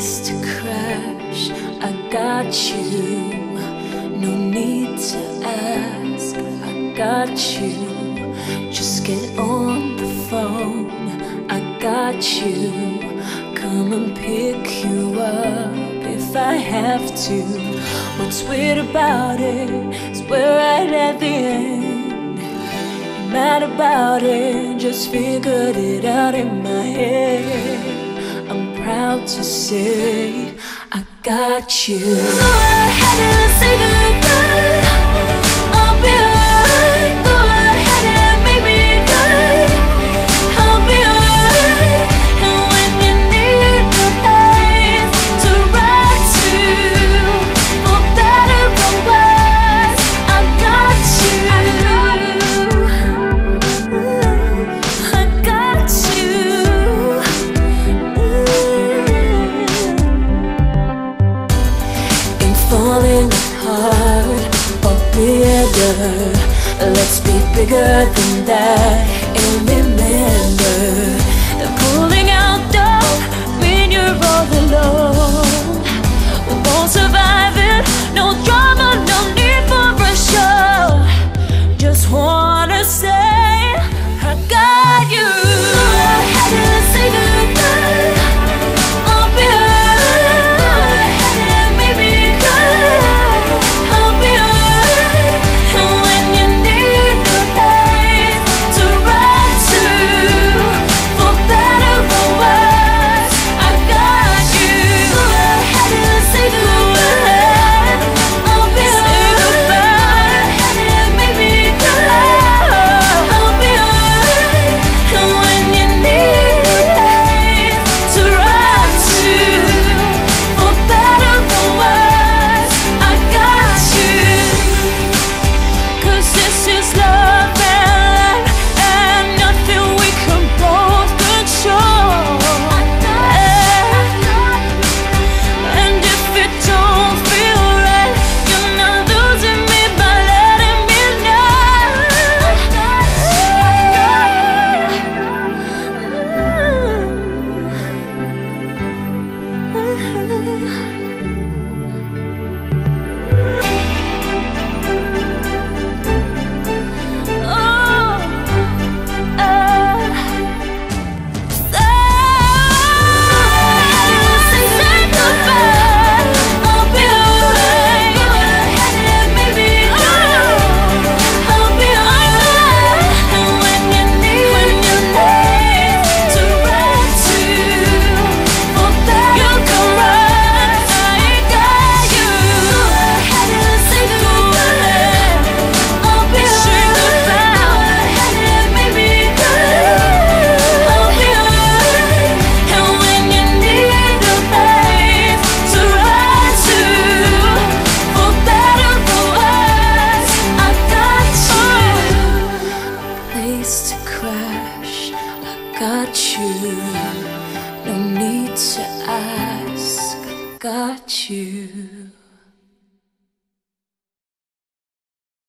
place to crash. I got you, no need to ask. I got you, just get on the phone. I got you, come and pick you up if I have to. What's weird about it is we're right at the end. Ain't mad about it, just figured it out in my head. I'm proud to say I got you. Go ahead and say goodbye. I'll be alright. Go ahead and make me cry. I'll be alright. And when you need a place to ride to, for better or worse, I got you. I got you. Falling apart or bigger, let's be bigger than that. And remember that pulling out don't mean you're all alone. We won't survive it, no drama, no need for a show. Just wanna say I got you. Go ahead and say goodbye. I'll be alright. Go ahead and make me cry. I'll be alright. And when you need a place to ride to, for better or worse, I got you. Go ahead and say goodbye. I'll be alright. Go ahead and make me cry. I'll be alright. And when you need a place to ride to, for better or worse, I got you. 'Cause this is love and life, and nothing we can both control. And if it don't feel right, you're not losing me by letting me to crash. I got you, no need to ask. I got you.